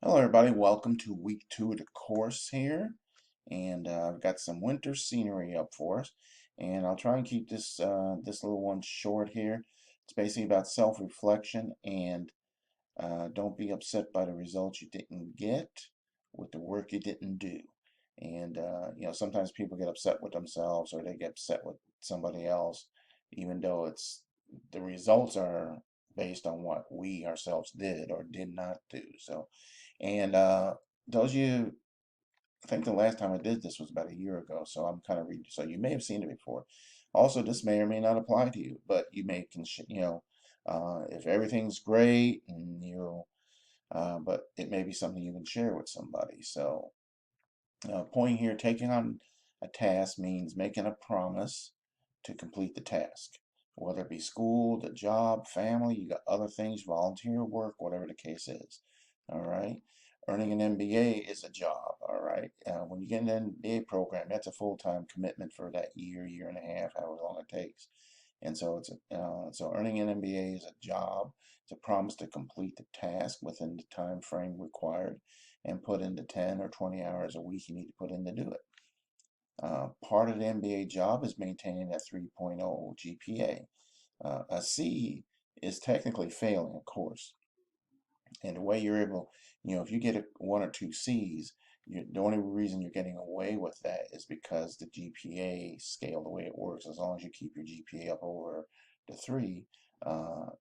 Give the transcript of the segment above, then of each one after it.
Hello everybody, welcome to week 2 of the course here, and I've got some winter scenery up for us, and I'll try and keep this little one short here. It's basically about self-reflection, and don't be upset by the results you didn't get with the work you didn't do. And sometimes people get upset with themselves or they get upset with somebody else, even though the results are based on what we ourselves did or did not do. And those of you, I think the last time I did this was about a year ago, so I'm kind of reading. So you may have seen it before. Also, this may or may not apply to you, but you may, if everything's great and but it may be something you can share with somebody. So, point here, taking on a task means making a promise to complete the task, whether it be school, the job, family, you got other things, volunteer work, whatever the case is. All right. Earning an MBA is a job. All right. When you get an MBA program, that's a full-time commitment for that year, year and a half, however long it takes. And so so earning an MBA is a job. It's a promise to complete the task within the time frame required and put in the 10 or 20 hours a week you need to put in to do it. Part of the MBA job is maintaining that 3.0 GPA. A C is technically failing, of course. And the way you're able, if you get one or two C's, the only reason you're getting away with that is because the GPA scale, the way it works, as long as you keep your GPA up over the 3,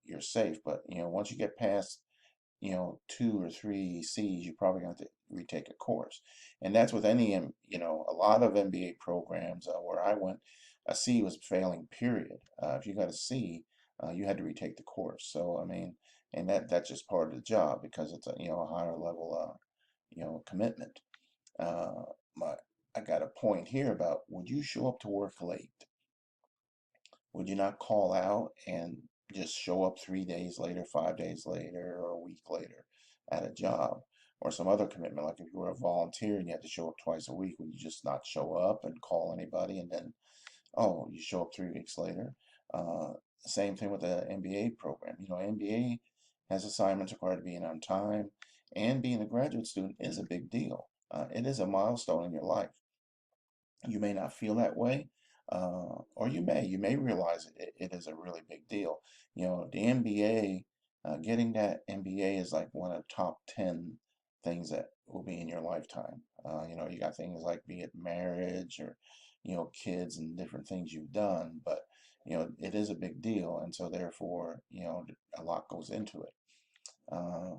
you're safe. But, once you get past 2 or 3 C's, you're probably going to have to retake a course. And that's with any, a lot of MBA programs where I went, a C was failing, period. If you got a C, you had to retake the course. So, I mean, and that's just part of the job because it's a higher level, commitment. Uh, my, I got a point here about, would you show up to work late? Would you not call out and just show up 3 days later, 5 days later, or a week later at a job? Or some other commitment, like if you were a volunteer and you had to show up twice a week, would you just not show up and call anybody and then, oh, you show up 3 weeks later? Same thing with the MBA program. MBA has assignments required to be in on time, and being a graduate student is a big deal. It is a milestone in your life. You may not feel that way, or you may realize it is a really big deal. The MBA, getting that MBA is like one of the top 10 things that will be in your lifetime. You got things like be it marriage or, kids and different things you've done, but, it is a big deal. And so therefore, a lot goes into it. Uh,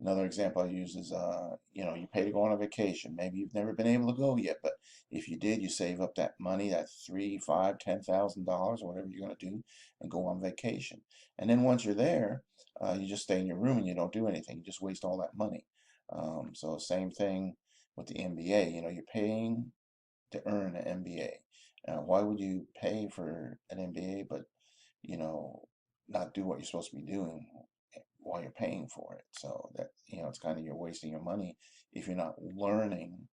Another example I use is, you pay to go on a vacation. Maybe you've never been able to go yet, but if you did, you save up that money, that three, five, $10,000, or whatever you're going to do, and go on vacation. And then once you're there, you just stay in your room and you don't do anything. You just waste all that money. So same thing with the MBA. You're paying to earn an MBA. Why would you pay for an MBA, but you know, not do what you're supposed to be doing while you're paying for it? So that, it's kind of you're wasting your money if you're not learning,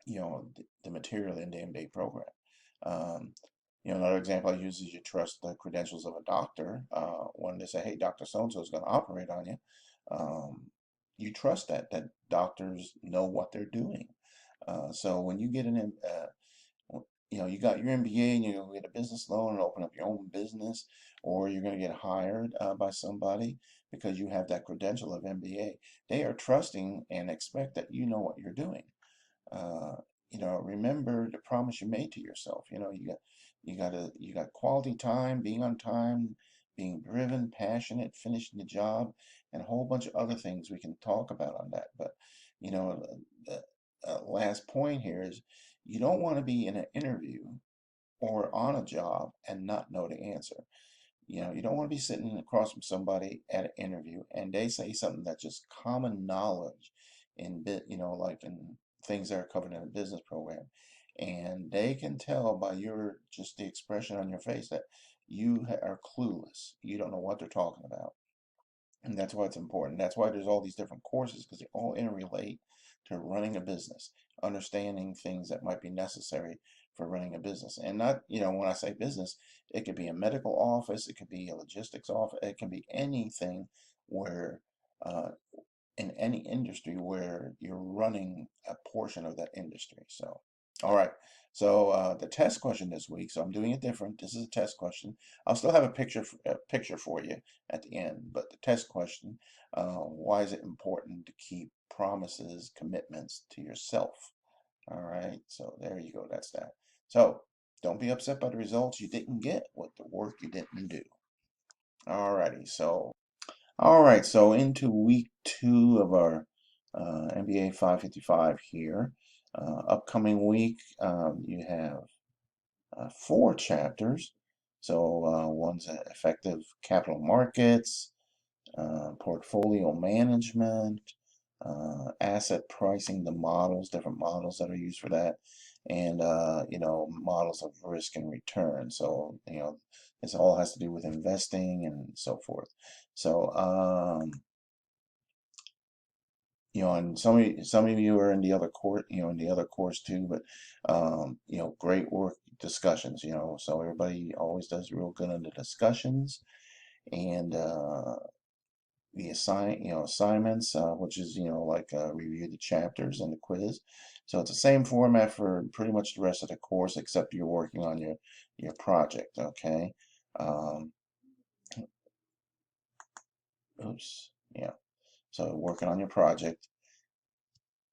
the material in the MBA program. Um, another example I use is you trust the credentials of a doctor. When they say, hey, Dr. So-and-so is going to operate on you, um, you trust that doctors know what they're doing. So when you get you got your MBA and you're going to get a business loan and open up your own business, or you're going to get hired by somebody because you have that credential of MBA. They are trusting and expect that you know what you're doing. Uh, Remember the promise you made to yourself. You got quality time, being on time, being driven, passionate, finishing the job, and a whole bunch of other things we can talk about on that. But the last point here is you don't want to be in an interview or on a job and not know the answer. You don't want to be sitting across from somebody at an interview and they say something that's just common knowledge in like in things that are covered in a business program. And they can tell by just the expression on your face that you are clueless. You don't know what they're talking about. And that's why it's important. That's why there's all these different courses, because they all interrelate to running a business, understanding things that might be necessary for running a business. And not, when I say business, it could be a medical office, it could be a logistics office, it can be anything where uh, in any industry where you're running a portion of that industry. So, all right. So the test question this week. So I'm doing it different. This is a test question. I'll still have a picture for you at the end, but the test question: why is it important to keep promises, commitments to yourself? All right. So there you go. That's that. So don't be upset by the results you didn't get with the work you didn't do. All righty. All right, so into week two of our MBA 555 here. Upcoming week, you have four chapters. So one's effective capital markets, portfolio management, asset pricing, the models, different models that are used for that, and models of risk and return. So this all has to do with investing and so forth. So and some of you are in the other course, in the other course too, but great work discussions, so everybody always does real good in the discussions, and assignments, which is, like review the chapters and the quiz. So it's the same format for pretty much the rest of the course, except you're working on your project, okay? Um, oops, yeah. So working on your project.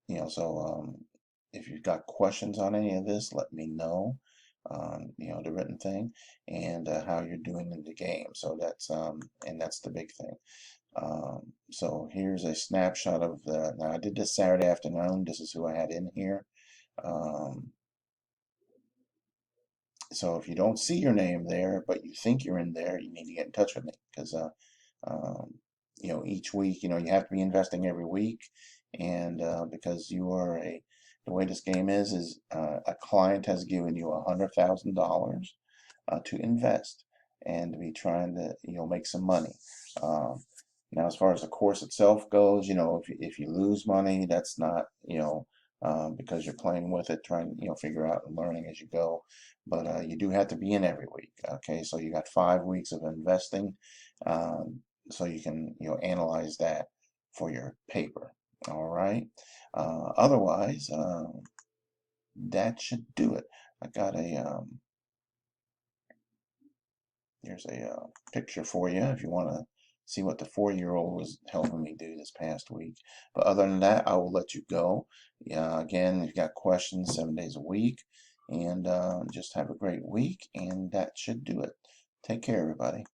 If you've got questions on any of this, let me know on, the written thing, and how you're doing in the game. So that's the big thing. So here's a snapshot of now I did this Saturday afternoon. This is who I had in here. Um, so if you don't see your name there, but you think you're in there, you need to get in touch with me, because um, each week, you have to be investing every week, and because the way this game is a client has given you $100,000 to invest and to be trying to make some money. Um, Now, as far as the course itself goes, if you lose money, that's not because you're playing with it, trying figure out and learning as you go. But you do have to be in every week. Okay, so you got 5 weeks of investing, um, so you can analyze that for your paper. All right. Otherwise, that should do it. I got here's a picture for you if you want to see what the 4-year-old was helping me do this past week. But other than that, I will let you go. Yeah, again, if you've got questions, 7 days a week, and just have a great week, and that should do it. Take care, everybody.